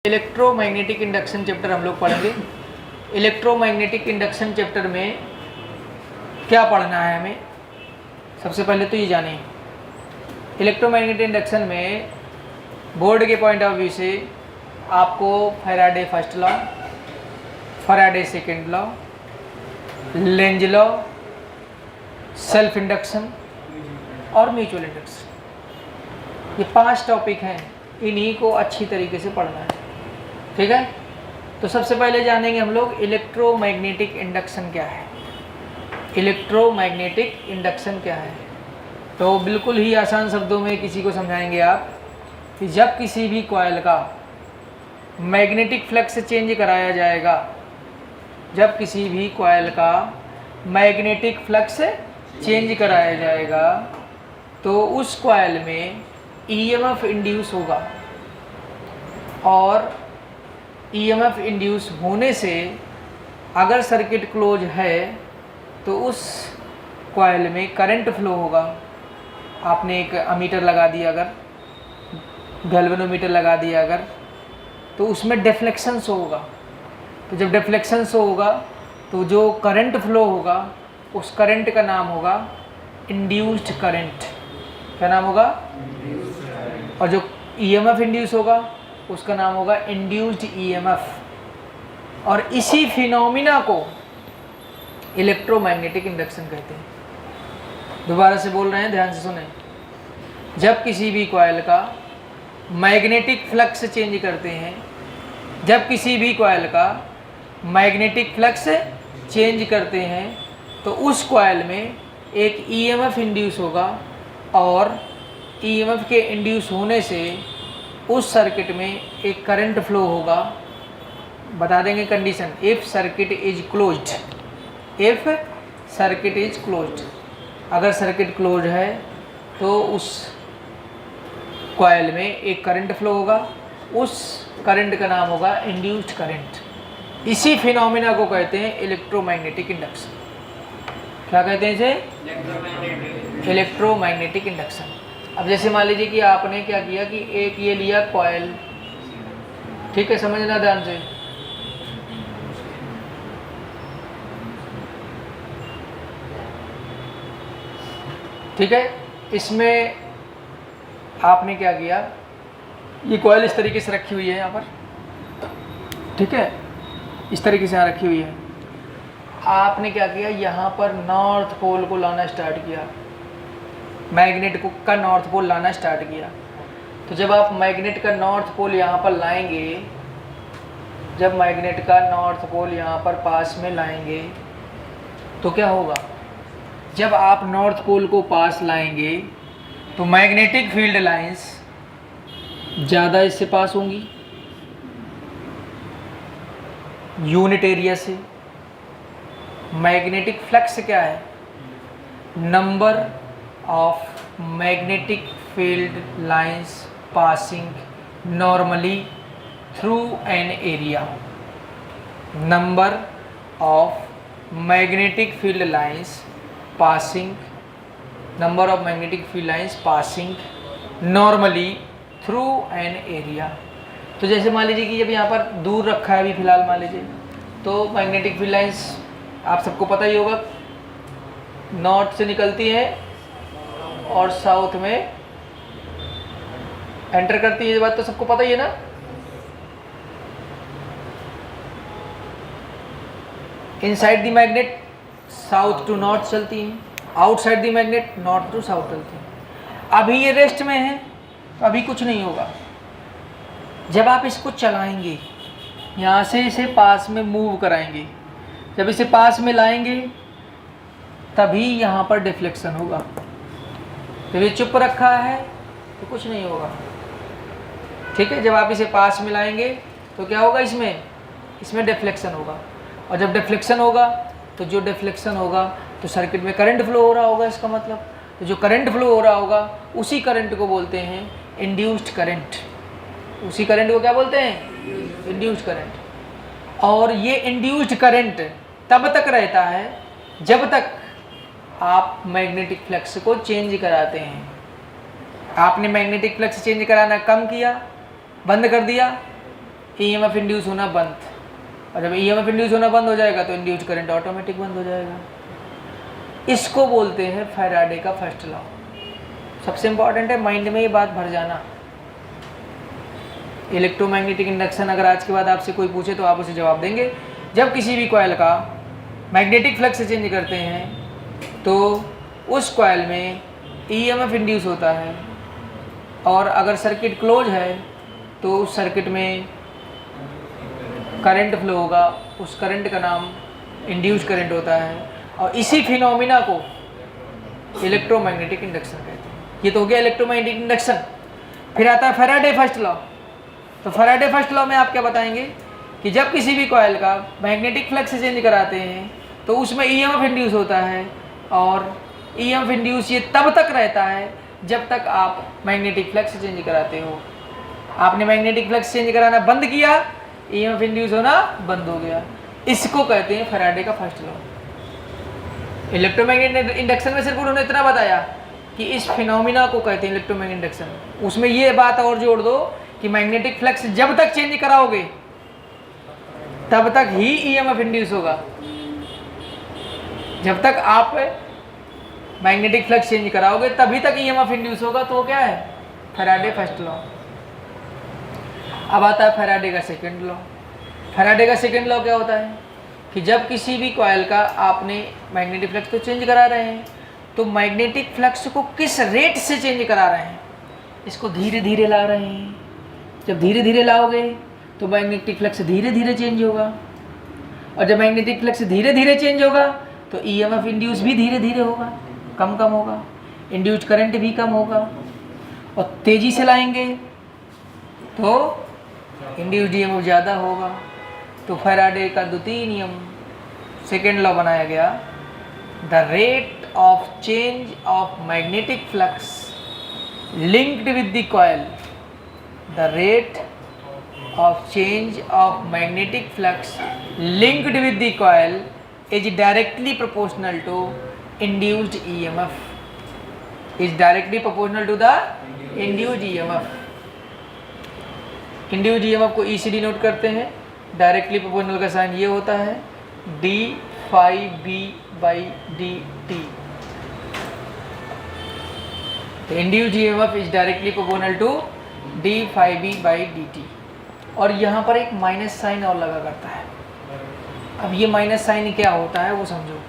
Electromagnetic induction chapter हम लोग पढ़ेंगे। इलेक्ट्रोमैग्नेटिक इंडक्शन चैप्टर में क्या पढ़ना है हमें, सबसे पहले तो ये जानिए। इलेक्ट्रोमैग्नेटिक इंडक्शन में बोर्ड के पॉइंट ऑफ व्यू से आपको Faraday first law, Faraday second law, Lenz law, self induction और म्यूचुअल इंडक्शन, ये 5 टॉपिक हैं, इन्हीं को अच्छी तरीके से पढ़ना है। ठीक है, तो सबसे पहले जानेंगे हम लोग इलेक्ट्रोमैग्नेटिक इंडक्शन क्या है। इलेक्ट्रोमैग्नेटिक इंडक्शन क्या है, तो बिल्कुल ही आसान शब्दों में किसी को समझाएंगे आप कि जब किसी भी कॉइल का मैग्नेटिक फ्लक्स चेंज कराया जाएगा, जब किसी भी कॉइल का मैग्नेटिक फ्लक्स चेंज कराया जाएगा तो उस कॉइल में ईएमएफ इंड्यूस होगा, और ईएमएफ इंड्यूस होने से अगर सर्किट क्लोज है तो उस कॉइल में करंट फ्लो होगा। आपने एक अमीटर लगा दिया, अगर गैल्वेनोमीटर लगा दिया अगर, तो उसमें डिफ्लेक्शन शो होगा। तो जब डिफ्लेक्शन शो होगा तो जो करंट फ्लो होगा उस करंट का नाम होगा इंड्यूस्ड करंट। क्या नाम होगा? और जो ईएमएफ इंड्यूस होगा उसका नाम होगा इंड्यूस्ड ईएमएफ। और इसी फिनोमिना को इलेक्ट्रोमैग्नेटिक इंडक्शन कहते हैं। दोबारा से बोल रहे हैं, ध्यान से सुने। जब किसी भी कॉइल का मैग्नेटिक फ्लक्स चेंज करते हैं, जब किसी भी कॉइल का मैग्नेटिक फ्लक्स चेंज करते हैं तो उस कॉइल में एक ईएमएफ इंड्यूस होगा, और ईएमएफ के इंड्यूस होने से उस सर्किट में एक करंट फ्लो होगा। बता देंगे condition, if circuit is closed, if circuit closed closed, अगर सर्किट क्लोज है तो उस कॉइल में एक करंट फ्लो होगा, उस करंट का नाम होगा इंड्यूस्ड करंट। इसी फिनोमिना को कहते हैं इलेक्ट्रोमैग्नेटिक इंडक्शन। क्या कहते हैं इसे? Electromagnetic induction. अब जैसे मान लीजिए कि आपने क्या किया कि एक ये लिया कॉइल, ठीक है, समझना ध्यान से। ठीक है, इसमें आपने क्या किया, ये कॉइल इस तरीके से रखी हुई है यहाँ पर, ठीक है, इस तरीके से यहाँ रखी हुई है। आपने क्या किया, यहाँ पर नॉर्थ पोल को लाना स्टार्ट किया, मैग्नेट को का नॉर्थ पोल लाना स्टार्ट किया। तो जब आप मैग्नेट का नॉर्थ पोल यहाँ पर लाएंगे, जब मैग्नेट का नॉर्थ पोल यहाँ पर पास में लाएंगे तो क्या होगा, जब आप नॉर्थ पोल को पास लाएंगे तो मैग्नेटिक फील्ड लाइंस ज़्यादा इससे पास होंगी यूनिट एरिया से। मैग्नेटिक फ्लक्स क्या है? Number of magnetic field lines passing normally through an area. Number of magnetic field lines passing, number of magnetic field lines passing normally through an area. तो जैसे मान लीजिए कि जब यहाँ पर दूर रखा है अभी फ़िलहाल मान लीजिए, तो मैग्नेटिक फील्ड लाइंस आप सबको पता ही होगा, नॉर्थ से निकलती है और साउथ में एंटर करती है। ये बात तो सबको पता ही है ना। Inside the magnet south to north चलती हैं, outside the magnet north to south चलती हैं। अभी ये रेस्ट में है तो अभी कुछ नहीं होगा। जब आप इसको चलाएंगे, यहाँ से इसे पास में मूव कराएंगे, जब इसे पास में लाएंगे तभी यहाँ पर डिफ्लेक्शन होगा। जब ये चुप रखा है तो कुछ नहीं होगा, ठीक है। जब आप इसे पास में लाएंगे तो क्या होगा, इसमें डिफ्लेक्शन होगा, और जब डिफ्लेक्शन होगा तो जो डिफ्लेक्शन होगा तो सर्किट में करंट फ्लो हो रहा होगा। इसका मतलब तो जो करंट फ्लो हो रहा होगा उसी करंट को बोलते हैं इंड्यूस्ड करंट। उसी करंट को क्या बोलते हैं? Induced current. और ये इंड्यूस्ड करंट तब तक रहता है जब तक आप मैग्नेटिक फ्लक्स को चेंज कराते हैं। आपने मैग्नेटिक फ्लक्स चेंज कराना कम किया, बंद कर दिया, ईएमएफ इंड्यूस होना बंद, और जब ईएमएफ इंड्यूस होना बंद हो जाएगा तो इंड्यूस्ड करंट ऑटोमेटिक बंद हो जाएगा। इसको बोलते हैं फैराडे का फर्स्ट लॉ। सबसे इंपॉर्टेंट है, माइंड में ये बात भर जाना। इलेक्ट्रोमैग्नेटिक इंडक्शन अगर आज के बाद आपसे कोई पूछे तो आप उसे जवाब देंगे, जब किसी भी कॉइल का मैग्नेटिक फ्लक्स चेंज करते हैं तो उस कॉइल में ईएमएफ इंड्यूस होता है, और अगर सर्किट क्लोज है तो उस सर्किट में करंट फ्लो होगा, उस करंट का नाम इंड्यूस्ड करंट होता है, और इसी फिनोमिना को इलेक्ट्रोमैग्नेटिक इंडक्शन कहते हैं। ये तो हो गया इलेक्ट्रोमैग्नेटिक इंडक्शन। फिर आता है फैराडे फर्स्ट लॉ। तो फैराडे फर्स्ट लॉ में आप क्या बताएंगे कि जब किसी भी कॉइल का मैग्नेटिक फ्लक्स चेंज कराते हैं तो उसमें ईएमएफ इंड्यूस होता है, और ईएमएफ इंड्यूस ये तब तक रहता है जब तक आप मैग्नेटिक फ्लक्स चेंज कराते हो। आपने मैग्नेटिक फ्लक्स चेंज कराना बंद किया, ईएमएफ इंड्यूस होना बंद हो गया। इसको कहते हैं फैराडे का फर्स्ट लॉ। इलेक्ट्रोमैग्नेटिक इंडक्शन में सिर्फ उन्होंने इतना बताया कि इस फिनोमिना को कहते हैं इलेक्ट्रोमैग्नेटिक इंडक्शन। उसमें ये बात और जोड़ दो कि मैग्नेटिक फ्लक्स जब तक चेंज कराओगे तब तक ही ईएमएफ इंड्यूस होगा। जब तक आप मैग्नेटिक फ्लक्स चेंज कराओगे तभी तक ईएमएफ इंड्यूस होगा। तो क्या है? Faraday first law. अब आता है फैराडे का सेकंड लॉ। फैराडे का सेकंड लॉ क्या होता है कि जब किसी भी कॉइल का आपने मैग्नेटिक फ्लक्स को चेंज करा रहे हैं तो मैग्नेटिक फ्लक्स को किस रेट से चेंज करा रहे हैं, इसको धीरे धीरे ला रहे हैं। जब धीरे धीरे लाओगे तो मैग्नेटिक फ्लक्स धीरे धीरे चेंज होगा, और जब मैग्नेटिक फ्लक्स धीरे धीरे चेंज होगा तो ईएमएफ इंड्यूस भी धीरे धीरे होगा, कम कम होगा, इंड्यूस्ड करंट भी कम होगा। और तेज़ी से लाएंगे तो इंड्यूस्ड ईएमएफ ज़्यादा होगा। तो फैराडे का द्वितीय नियम सेकेंड लॉ बनाया गया, the rate of change of magnetic flux linked with the coil, the rate of change of magnetic flux linked with the coil is directly proportional to induced EMF, is directly proportional to the induced EMF। induced EMF को E से denote करते हैं, directly proportional का sign ये होता है d phi b by dt। induced EMF is directly proportional to d phi b by dt। और यहाँ पर एक माइनस साइन और लगा करता है। अब ये माइनस साइन क्या होता है वो समझो।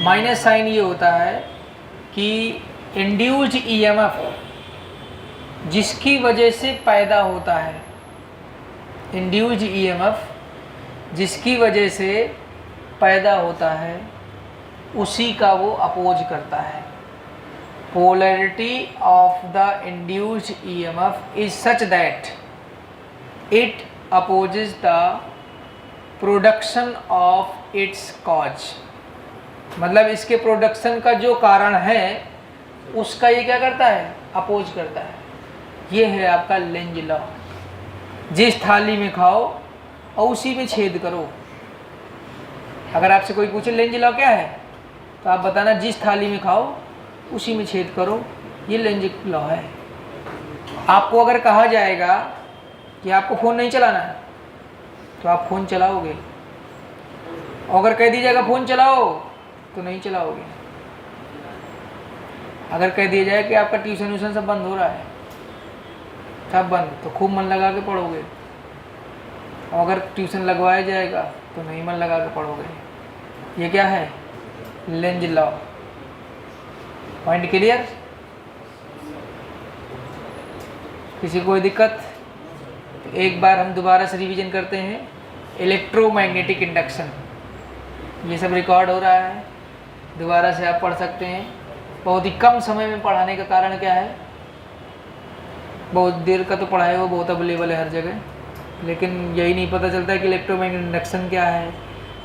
माइनस साइन ये होता है कि इंड्यूस्ड ईएमएफ जिसकी वजह से पैदा होता है, इंड्यूस्ड ईएमएफ जिसकी वजह से पैदा होता है उसी का वो अपोज करता है। Polarity of the induced EMF is such that it opposes the production of its cause। मतलब इसके प्रोडक्शन का जो कारण है उसका ये क्या करता है? अपोज करता है। ये है आपका लेंज लॉ। जिस थाली में खाओ और उसी में छेद करो। अगर आपसे कोई पूछे लेंज लॉ क्या है तो आप बताना जिस थाली में खाओ उसी में छेद करो, ये लेंज लॉ है। आपको अगर कहा जाएगा कि आपको फ़ोन नहीं चलाना है तो आप फ़ोन चलाओगे, और अगर कह दीजिएगा फ़ोन चलाओ तो नहीं चलाओगे। अगर कह दिया जाए कि आपका ट्यूशन व्यूशन सब बंद हो रहा है, सब बंद, तो खूब मन लगा के पढ़ोगे, और अगर ट्यूशन लगवाया जाएगा तो नहीं मन लगा के पढ़ोगे। ये क्या है? Lenz law. Point clear? किसी को कोई दिक्कत? एक बार हम दोबारा से रिवीजन करते हैं। इलेक्ट्रोमैग्नेटिक इंडक्शन, ये सब रिकॉर्ड हो रहा है, दोबारा से आप पढ़ सकते हैं। बहुत ही कम समय में पढ़ाने का कारण क्या है? बहुत देर का तो पढ़ाया वो बहुत अवेलेबल है हर जगह, लेकिन यही नहीं पता चलता है कि इलेक्ट्रोमैग्नेटिक इंडक्शन क्या है,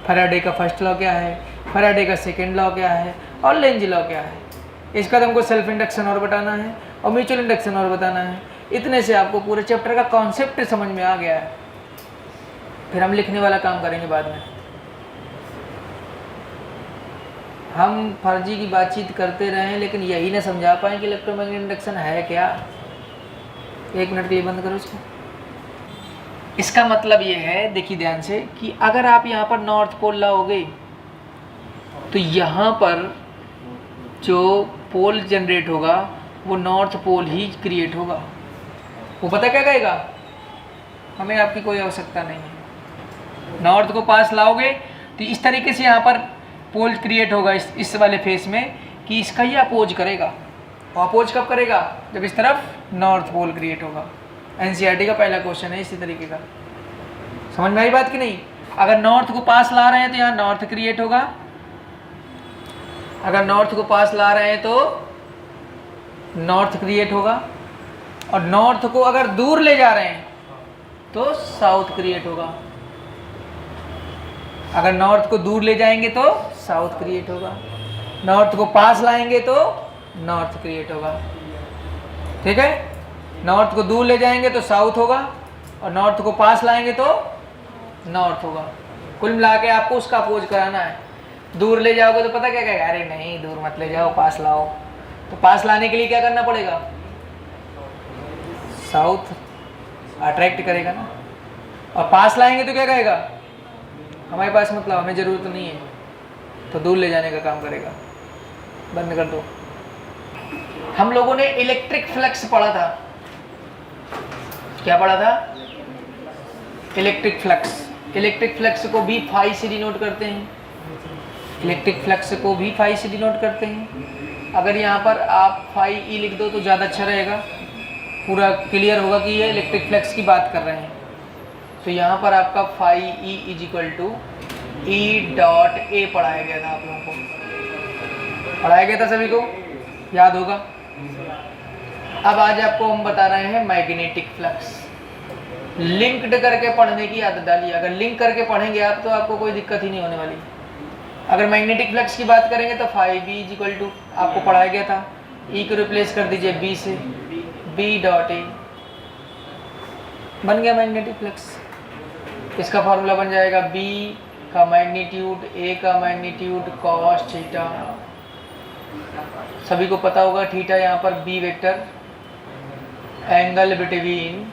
फैराडे का फर्स्ट लॉ क्या है, फैराडे का सेकेंड लॉ क्या है, और लेंज लॉ क्या है। इसका तो हमको सेल्फ इंडक्शन और बताना है और म्यूचुअल इंडक्शन और बताना है। इतने से आपको पूरे चैप्टर का कॉन्सेप्ट समझ में आ गया है। फिर हम लिखने वाला काम करेंगे बाद में। हम फर्जी की बातचीत करते रहें लेकिन यही ना समझा पाएँ कि इलेक्ट्रोमैग्नेटिक इंडक्शन है क्या। 1 मिनट के लिए बंद करो इसको। इसका मतलब ये है, देखिए ध्यान से, कि अगर आप यहाँ पर नॉर्थ पोल लाओगे तो यहाँ पर जो पोल जनरेट होगा वो नॉर्थ पोल ही क्रिएट होगा। वो पता क्या कहेगा, हमें आपकी कोई आवश्यकता नहीं है। नॉर्थ को पास लाओगे तो इस तरीके से यहाँ पर पोल क्रिएट होगा इस वाले फेस में कि इसका ही अपोज करेगा। और अपोज कब करेगा, जब इस तरफ नॉर्थ पोल क्रिएट होगा। एनसीईआरटी का पहला क्वेश्चन है इसी तरीके का। समझ में आई बात कि नहीं? अगर नॉर्थ को पास ला रहे हैं तो यहाँ नॉर्थ क्रिएट होगा, अगर नॉर्थ को पास ला रहे हैं तो नॉर्थ क्रिएट होगा, और नॉर्थ को अगर दूर ले जा रहे हैं तो साउथ क्रिएट होगा। अगर नॉर्थ को दूर ले जाएंगे तो साउथ क्रिएट होगा, नॉर्थ को पास लाएंगे तो नॉर्थ क्रिएट होगा। ठीक है, नॉर्थ को दूर ले जाएंगे तो साउथ होगा, और नॉर्थ को पास लाएंगे तो नॉर्थ होगा। कुल मिला के आपको उसका अपोज कराना है। दूर ले जाओगे तो पता क्या कहेगा, अरे नहीं दूर मत ले जाओ, पास लाओ। तो पास लाने के लिए क्या करना पड़ेगा, साउथ अट्रैक्ट करेगा ना। और पास लाएंगे तो क्या कहेगा, हमारे पास मतलब हमें ज़रूरत नहीं है, तो दूर ले जाने का काम करेगा। बंद कर दो। हम लोगों ने इलेक्ट्रिक फ्लक्स पढ़ा था। क्या पढ़ा था? Electric flux. इलेक्ट्रिक फ्लक्स को भी फाई से डिनोट करते हैं। इलेक्ट्रिक फ्लक्स को भी फाई से डिनोट करते हैं। अगर यहाँ पर आप फाई ई लिख दो तो ज़्यादा अच्छा रहेगा, पूरा क्लियर होगा कि ये इलेक्ट्रिक फ्लक्स की बात कर रहे हैं। तो यहाँ पर आपका phi E is equal to E dot A पढ़ाया गया था, आप लोगों को पढ़ाया गया था, सभी को याद होगा। अब आज आपको हम बता रहे हैं मैग्नेटिक फ्लक्स। लिंक्ड करके पढ़ने की आदत डालिए। अगर लिंक करके पढ़ेंगे आप तो आपको कोई दिक्कत ही नहीं होने वाली। अगर मैग्नेटिक फ्लक्स की बात करेंगे तो phi B is equal to, आपको पढ़ाया गया था, ई को रिप्लेस कर दीजिए बी से, बी डॉट ए, बन गया मैग्नेटिक फ्लक्स। इसका फॉर्मूला बन जाएगा बी का मैग्नीट्यूड ए का मैग्नीट्यूड कॉस थीटा। सभी को पता होगा थीटा यहाँ पर B vector, angle between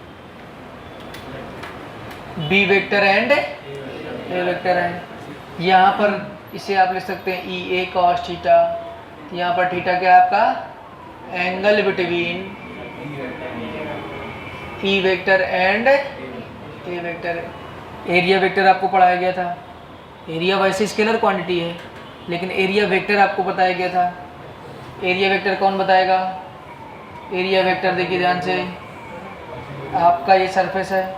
B vector and A vector है। यहाँ पर इसे आप लिख सकते हैं ई ए कॉस थीटा। यहाँ पर थीटा क्या है आपका, angle between E vector and A vector. Area vector आपको पढ़ाया गया था। एरिया वैसे स्केलर क्वांटिटी है, लेकिन एरिया वेक्टर आपको बताया गया था। एरिया वेक्टर कौन बताएगा? एरिया वेक्टर देखिए ध्यान से, आपका ये सरफेस है,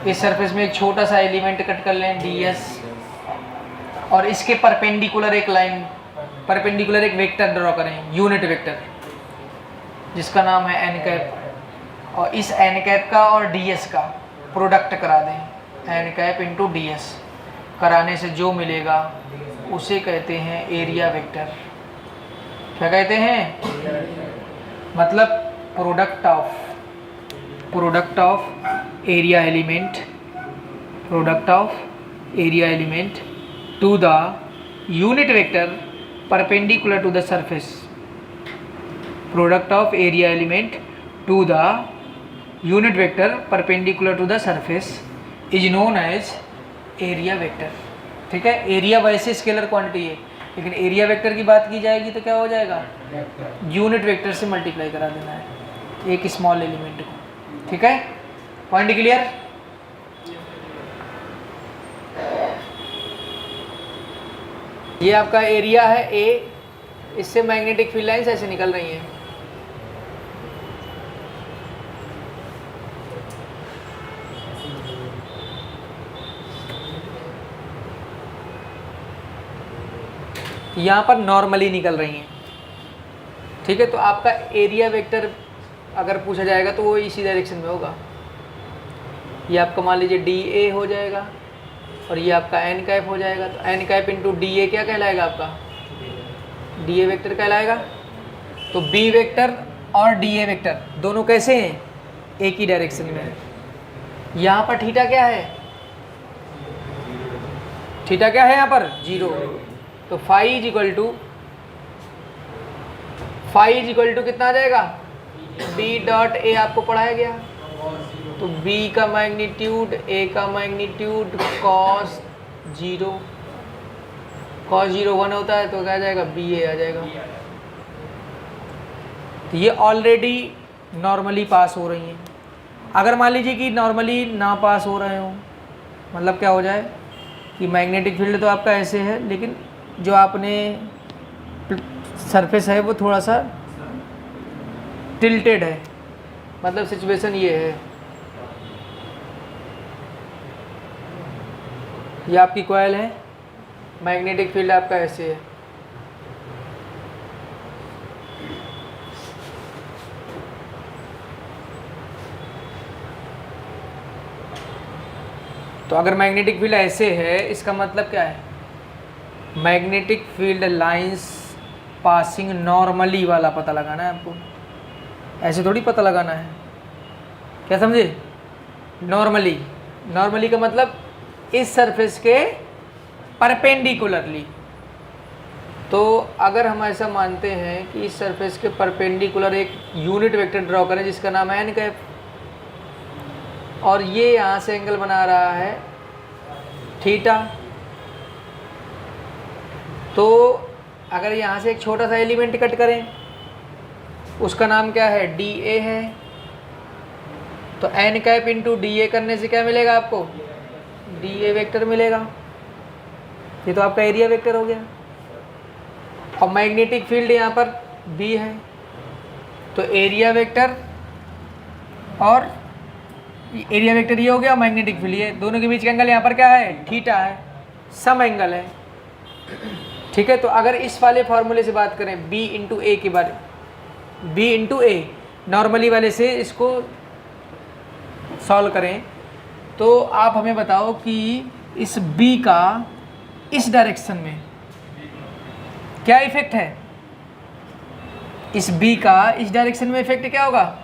इस सरफेस में एक छोटा सा एलिमेंट कट कर लें ds, और इसके परपेंडिकुलर एक लाइन, परपेंडिकुलर एक वेक्टर ड्रॉ करें, यूनिट वेक्टर, जिसका नाम है n कैप। और इस n कैप का और ds का प्रोडक्ट करा दें, n कैप इंटू ds। कराने से जो मिलेगा उसे कहते हैं एरिया वेक्टर। क्या कहते हैं? मतलब product of area element, product of area element to the unit vector perpendicular to the surface. Product of area element to the unit vector perpendicular to the surface is known as area vector. ठीक है, area वैसे scalar quantity है, लेकिन area vector की बात की जाएगी तो क्या हो जाएगा, यूनिट वेक्टर से मल्टीप्लाई करा देना है एक स्मॉल एलिमेंट को। ठीक है, पॉइंट क्लियर? ये आपका एरिया है ए, इससे मैग्नेटिक फील्ड लाइंस ऐसे निकल रही हैं। यहाँ पर नॉर्मली निकल रही हैं। ठीक है, तो आपका एरिया वेक्टर अगर पूछा जाएगा तो वो इसी डायरेक्शन में होगा। ये आपका मान लीजिए डी ए हो जाएगा, और ये आपका एन कैप हो जाएगा। तो N cap into D A क्या कहलाएगा आपका, डी ए वेक्टर कहलाएगा। तो बी वेक्टर और डी ए वेक्टर दोनों कैसे हैं, एक ही डायरेक्शन में है। यहाँ पर थीटा क्या है, थीटा क्या है यहाँ पर 0। तो फाई इज इक्वल टू कितना आ जाएगा, बी डॉट ए आपको पढ़ाया गया। तो b का मैग्नीट्यूड a का मैग्नीट्यूड cos 0 1 होता है तो क्या आ जाएगा ba आ जाएगा। तो ये ऑलरेडी नॉर्मली पास हो रही हैं। अगर मान लीजिए कि नॉर्मली ना पास हो रहे हो, मतलब क्या हो जाए कि मैग्नेटिक फील्ड तो आपका ऐसे है, लेकिन जो आपने सरफेस है वो थोड़ा सा टिल्टेड है, मतलब सिचुएशन ये है, ये आपकी कॉइल है, मैग्नेटिक फील्ड आपका ऐसे है। तो अगर मैग्नेटिक फील्ड ऐसे है, इसका मतलब क्या है, magnetic field lines passing normally वाला पता लगाना है आपको, ऐसे थोड़ी पता लगाना है। क्या समझे? नॉर्मली, नॉर्मली का मतलब इस सरफेस के परपेंडिकुलरली। तो अगर हम ऐसा मानते हैं कि इस सरफेस के परपेंडिकुलर एक यूनिट वेक्टर ड्रॉ करें जिसका नाम है n कैप, और ये यहाँ से एंगल बना रहा है थीटा, तो अगर यहाँ से एक छोटा सा एलिमेंट कट करें, उसका नाम क्या है, dA है, तो n कैप इंटू डी करने से क्या मिलेगा आपको, dA वेक्टर मिलेगा। ये तो आपका एरिया वेक्टर हो गया। और मैग्नेटिक फील्ड यहाँ पर B है, तो एरिया वेक्टर और एरिया वेक्टर ये हो गया, मैग्नेटिक फील्ड ये, दोनों के बीच का एंगल यहाँ पर क्या है, थीटा है, सम एंगल है। ठीक है, तो अगर इस वाले फार्मूले से बात करें B इंटू ए के बारे, B इंटू ए नॉर्मली वाले से इसको सॉल्व करें, तो आप हमें बताओ कि इस B का इस डायरेक्शन में क्या इफेक्ट है, इस B का इस डायरेक्शन में इफेक्ट क्या होगा,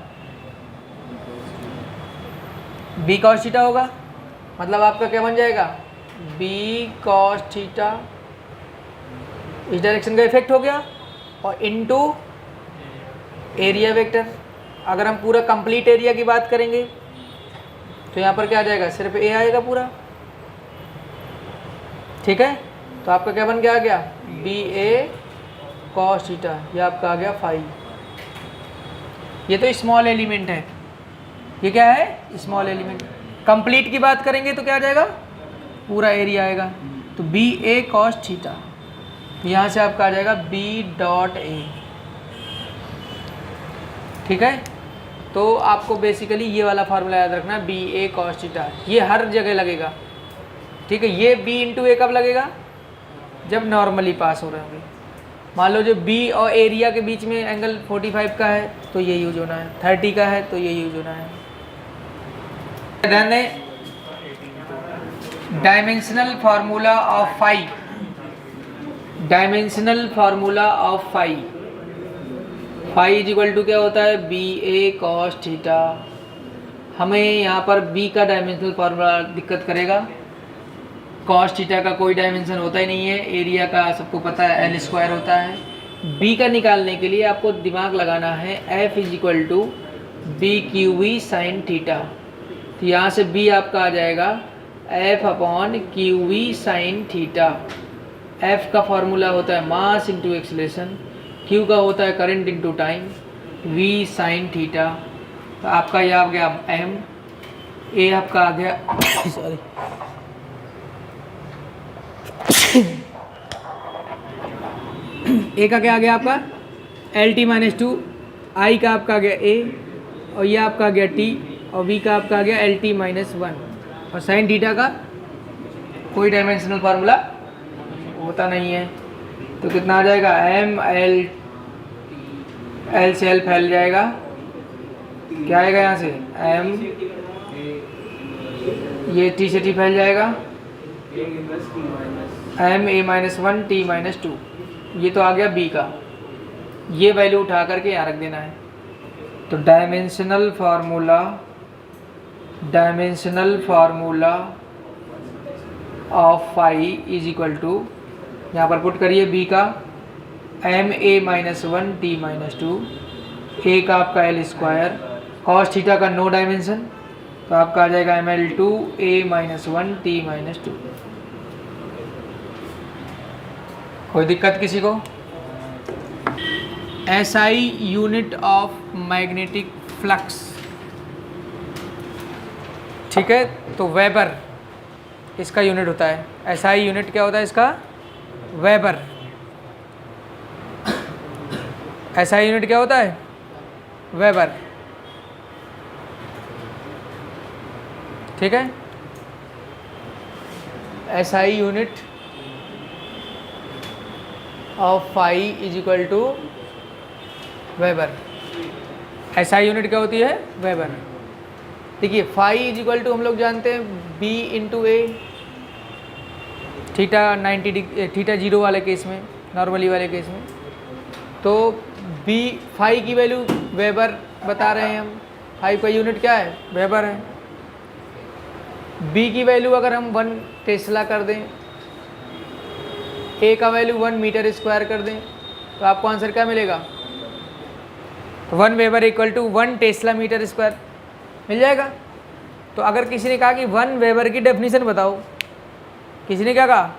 B cos थीटा होगा। मतलब आपका क्या बन जाएगा, B cos थीटा, इस डायरेक्शन का इफेक्ट हो गया, और इनटू एरिया वेक्टर। अगर हम पूरा कंप्लीट एरिया की बात करेंगे तो यहाँ पर क्या आ जाएगा, सिर्फ A आएगा पूरा। ठीक है, तो आपका क्या बन के आ गया, BA cos थीटा, ये आपका आ गया फाई। ये तो स्मॉल एलिमेंट है, ये क्या है, स्मॉल एलिमेंट। कंप्लीट की बात करेंगे तो क्या आ जाएगा, पूरा एरिया आएगा, तो BA cos थीटा, तो यहाँ से आपका आ जाएगा B डॉट A। ठीक है, तो आपको बेसिकली ये वाला फार्मूला याद रखना, BA cos थीटा, ये हर जगह लगेगा। ठीक है, ये B इंटू ए कब लगेगा, जब नॉर्मली पास हो रहे होंगे। मान लो जो B और एरिया के बीच में एंगल 45 का है तो ये यूज होना है, 30 का है तो ये यूज होना है। ध्यान दें, dimensional formula of phi, dimensional formula of phi, phi is equal to क्या होता है, BA cos थीटा। हमें यहाँ पर B का डायमेंशनल फार्मूला दिक्कत करेगा, cos थीटा का कोई डायमेंशन होता ही नहीं है, एरिया का सबको पता है L स्क्वायर होता है। B का निकालने के लिए आपको दिमाग लगाना है, F is equal to BQV sine theta. तो यहाँ से B आपका आ जाएगा F upon QV sine theta. F का फार्मूला होता है मास इंटू एक्सीलरेशन, Q का होता है current into time, V sine theta. तो आपका ये आ गया M, A आपका आ गया सॉरी A का क्या आ गया आपका LT माइनस 2, I का आपका आ गया A, और ये आपका आ गया T, और V का आपका आ गया LT माइनस 1। और साइन थीटा का कोई डायमेंशनल फार्मूला होता नहीं है, तो कितना आ जाएगा, M L से L फैल जाएगा, क्या आएगा यहाँ से M, ये T से T फैल जाएगा, M A minus 1 T minus 2। ये तो आ गया B का, ये वैल्यू उठा करके यहाँ रख देना है। तो dimensional formula of phi is equal to, यहाँ पर पुट करिए B का M A minus 1 T minus 2, A का आपका L स्क्वायर, cos थीटा का नो डायमेंशन, तो आपका आ जाएगा ml2 a-1 t-2। कोई दिक्कत किसी को? SI unit of magnetic flux, ठीक है। तो वेबर इसका यूनिट होता है। SI यूनिट क्या होता है इसका? वेबर। SI यूनिट क्या होता है? वेबर, ठीक है। SI unit of phi is equal to weber. SI unit क्या होती है? वेबर। देखिए फाई इज इक्वल टू हम लोग जानते हैं B इंटू ए, थीटा 90 डिग्री, थीटा 0 वाले केस में, नॉर्मली वाले केस में। तो B फाई की वैल्यू वेबर बता रहे हैं हम, फाई का यूनिट क्या है? वेबर है। B की वैल्यू अगर हम 1 टेस्ला कर दें, A का वैल्यू 1 मीटर स्क्वायर कर दें, तो आपको आंसर क्या मिलेगा? 1 weber equal to 1 tesla metre square मिल जाएगा। तो अगर किसी ने कहा कि 1 वेबर की डेफिनेशन बताओ, किसी ने क्या कहा?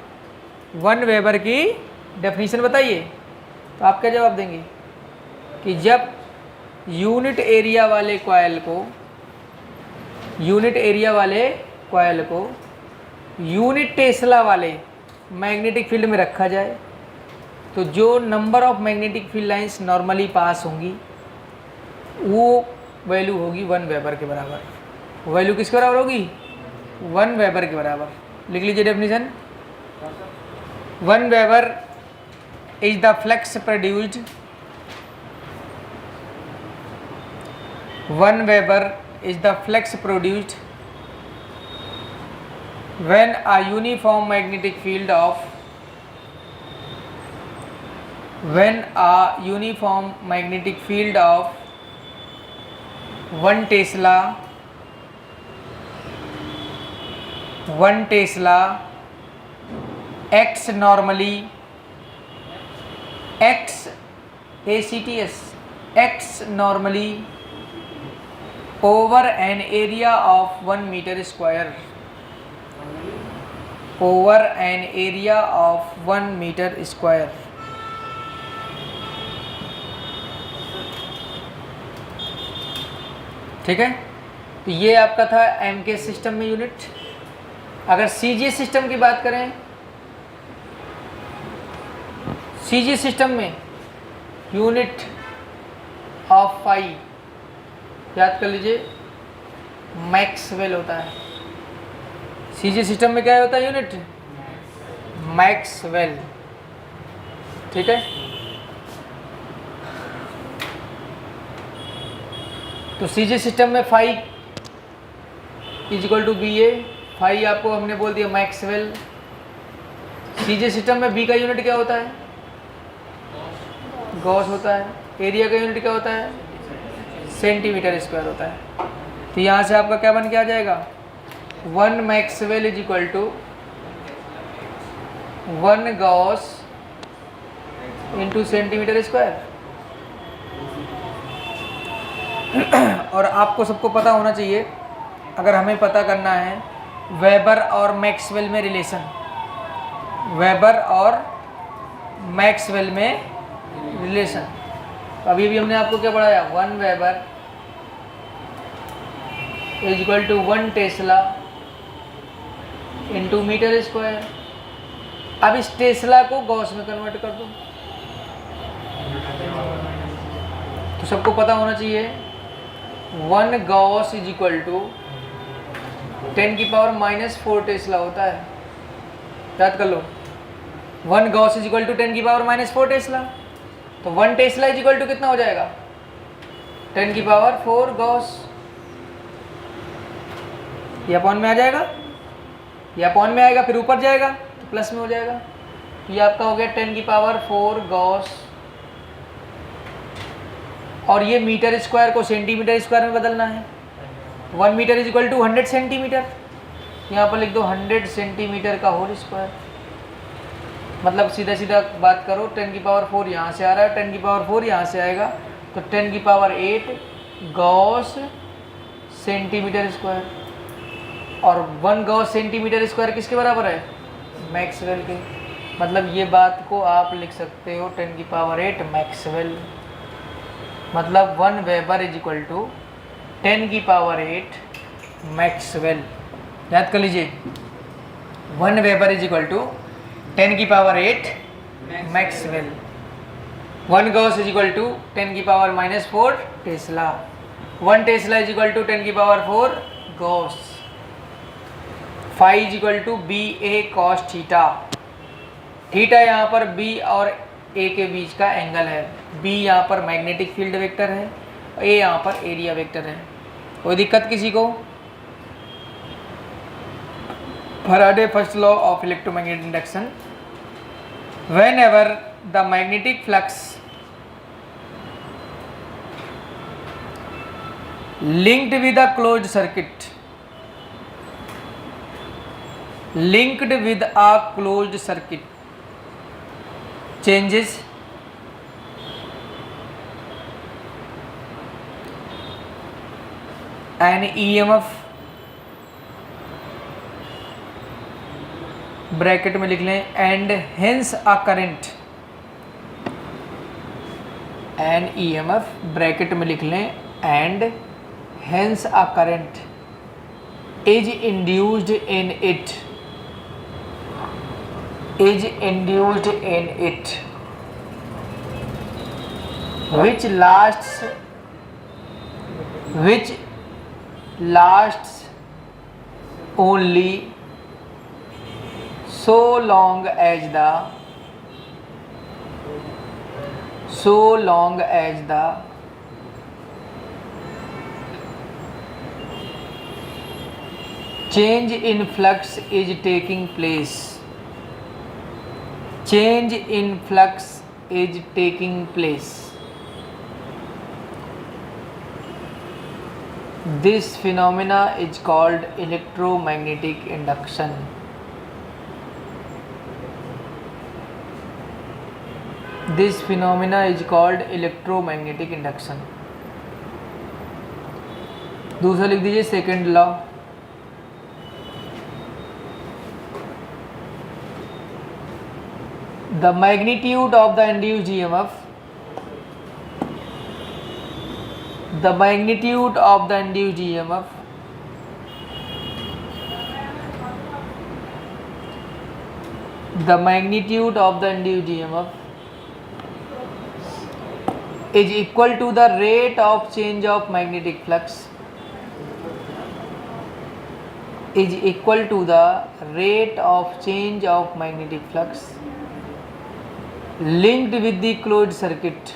1 वेबर की डेफिनेशन बताइए, तो आप क्या जवाब देंगे? कि जब यूनिट एरिया वाले कॉइल को, यूनिट एरिया वाले कॉइल को यूनिट टेस्ला वाले मैग्नेटिक फील्ड में रखा जाए, तो जो number of magnetic field lines normally pass होंगी वो वैल्यू होगी 1 वेबर के बराबर। वैल्यू किसके बराबर होगी? 1 वेबर के बराबर। लिख लीजिए definition. 1 weber is the flux produced, 1 weber is the flux produced when a uniform magnetic field of, when a uniform magnetic field of 1 Tesla, 1 Tesla acts normally, acts acts normally over an area of 1 meter square, over an area of 1 meter square। ठीक है, तो ये आपका था MK system में unit. अगर CG system की बात करें, CG सिस्टम में यूनिट ऑफ फाई याद कर लीजिए मैक्सवेल होता है। CG सिस्टम में क्या होता है यूनिट? मैक्सवेल, ठीक है। तो CG सिस्टम में phi is equal to BA, फाई आपको हमने बोल दिया मैक्सवेल। CG सिस्टम में B का यूनिट क्या होता है? गॉस होता है। एरिया का यूनिट क्या होता है? सेंटीमीटर स्क्वायर होता है। तो यहाँ से आपका क्या बन के आ जाएगा? 1 maxwell is equal to 1 gauss into centimetre square. और आपको सबको पता होना चाहिए, अगर हमें पता करना है वेबर और मैक्सवेल में रिलेशन, वेबर और मैक्सवेल में रिलेशन। अभी भी हमने आपको क्या पढ़ाया? 1 weber is equal to 1 tesla into metre square. अब इस टेस्ला को गॉस में कन्वर्ट कर दो। तो सबको पता होना चाहिए 1 gauss is equal to 10⁻⁻4 tesla होता है। याद कर लो, 1 gauss is equal to 10⁻⁻4 tesla. तो 1 टेस्ला इज इक्वल टू कितना हो जाएगा? 10⁻4 गॉस। ये अपॉन में आ जाएगा, ये अपॉन में आएगा, फिर ऊपर जाएगा तो प्लस में हो जाएगा। तो ये आपका हो गया 10⁻4 गॉस, और ये मीटर स्क्वायर को सेंटीमीटर स्क्वायर में बदलना है। 1 metre is equal to 100 centimetre. यहाँ पर लिख दो 100 सेंटीमीटर का होल स्क्वायर। मतलब सीधा सीधा बात करो, 10⁻4 यहाँ से आ रहा है, 10⁻4 यहाँ से आएगा, तो 10⁸ गॉस सेंटीमीटर स्क्वायर। और 1 गॉस सेंटीमीटर स्क्वायर किसके बराबर है? मैक्सवेल के। मतलब ये बात को आप लिख सकते हो 10⁸ मैक्सवेल। मतलब 1 weber is equal to 10⁸ maxwell. याद कर लीजिए, 1 weber is equal to 10⁸ maxwell. 1 gauss is equal to 10⁻⁻4 tesla. 1 tesla is equal to 10⁻4 gauss. Phi is equal to B A cos theta. Theta यहाँ पर बी और ए के बीच का angle है। B यहाँ पर मैग्नेटिक फील्ड वेक्टर है, ए यहाँ पर एरिया वेक्टर है। कोई दिक्कत किसी को? Faraday first law of electromagnetic induction, whenever the magnetic flux linked with a closed circuit changes an EMF, bracket में लिख लें, and hence a current, an EMF bracket में लिख लें, and hence a current is induced in it, which lasts only so long as the change in flux is taking place. This phenomena is called electromagnetic induction. This phenomena is called electromagnetic induction. दूसरा लिख दीजिए second law. The magnitude of the induced EMF, the magnitude of the induced EMF is equal to the rate of change of magnetic flux, linked with the closed circuit,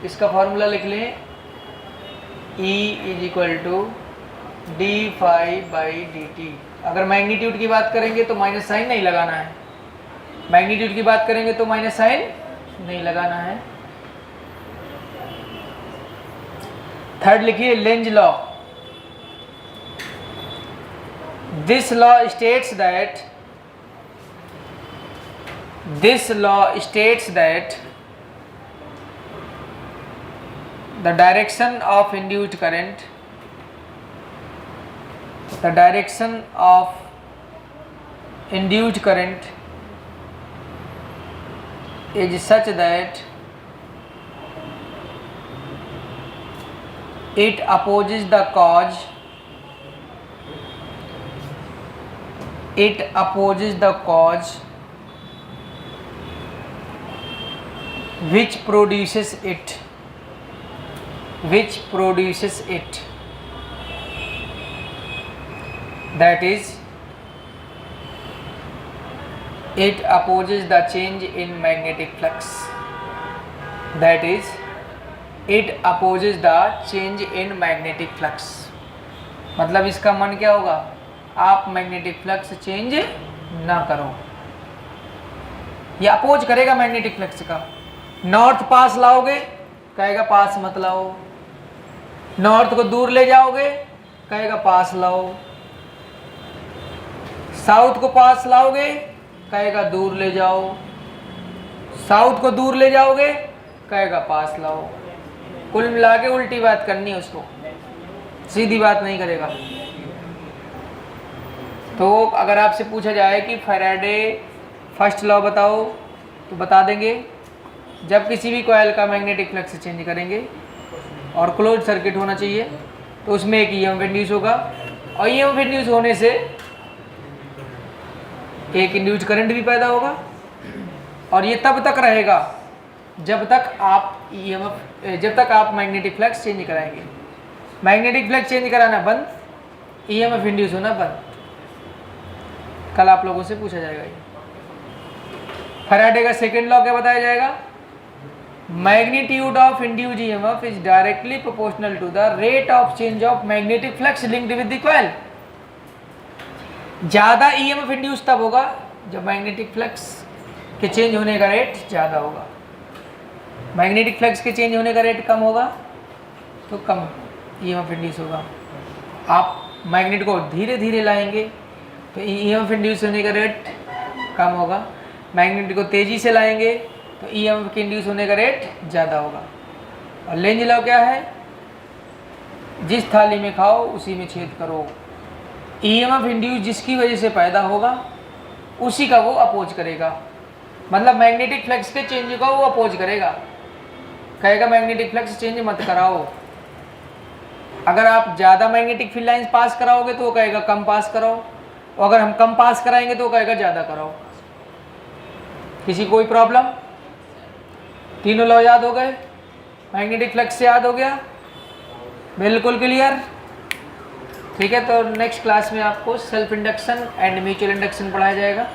इसका फॉर्मूला लिख लें, E is equal to D phi by D T. अगर magnitude की बात करेंगे तो minus sign नहीं लगाना है, मैग्नीट्यूड की बात करेंगे तो माइनस साइन नहीं लगाना है। थर्ड लिखिए Lenz law. This law states that the direction of induced current is such that it opposes the cause which produces it, that is, it opposes the change in magnetic flux, मतलब इसका मन क्या होगा, आप magnetic flux change ना करो, या oppose करेगा मैग्नेटिक फ्लक्स का। नॉर्थ पास लाओगे, कहेगा पास मत लाओ, नॉर्थ को दूर ले जाओगे, कहेगा पास लाओ, साउथ को पास लाओगे, कहेगा दूर ले जाओ, साउथ को दूर ले जाओगे, कहेगा पास लाओ। कुल मिला के उल्टी बात करनी है उसको, सीधी बात नहीं करेगा। तो अगर आपसे पूछा जाए कि फैराडे फर्स्ट लॉ बताओ तो बता देंगे, जब किसी भी कॉइल का मैग्नेटिक फ्लक्स चेंज करेंगे और क्लोज सर्किट होना चाहिए तो उसमें एक ईएमएफ इंड्यूस होगा, और ईएमएफ इंड्यूस होने से एक इंड्यूस्ड करंट भी पैदा होगा, और ये तब तक रहेगा जब तक आप मैग्नेटिक फ्लक्स चेंज कराएंगे। मैग्नेटिक फ्लक्स चेंज कराना बंद, ईएमएफ इंड्यूस होना बंद। कल आप लोगों से पूछा जाएगा ये। फैराडे का सेकेंड लॉ क्या बताया जाएगा? Magnitude of induced EMF is directly proportional to the rate of change of magnetic flux linked with the coil. ज़्यादा ईएमएफ इंड्यूस तब होगा जब मैग्नेटिक फ्लक्स के चेंज होने का रेट ज़्यादा होगा। मैग्नेटिक फ्लक्स के चेंज होने का रेट कम होगा तो कम ईएमएफ इंड्यूस होगा। आप मैग्नेट को धीरे धीरे लाएंगे तो ईएमएफ इंड्यूस होने का रेट कम होगा। मैग्नेट को तेज़ी से लाएंगे तो ईएमएफ के इंड्यूस होने का रेट ज़्यादा होगा। और लेंज लॉ क्या है? जिस थाली में खाओ उसी में छेद करो। ईएमएफ इंड्यूस जिसकी वजह से पैदा होगा उसी का वो अपोज करेगा, मतलब मैग्नेटिक फ्लक्स के चेंज का वो अपोज करेगा, कहेगा मैग्नेटिक फ्लक्स चेंज मत कराओ। अगर आप ज़्यादा मैग्नेटिक फील्ड लाइंस पास कराओगे तो वो कहेगा कम पास कराओ, और अगर हम कम पास कराएंगे तो वो कहेगा ज़्यादा कराओ। किसी कोई प्रॉब्लम? तीनों लॉ याद हो गए? मैग्नेटिक फ्लक्स से याद हो गया? बिल्कुल क्लियर? ठीक है, तो नेक्स्ट क्लास में आपको self induction and mutual induction पढ़ाया जाएगा।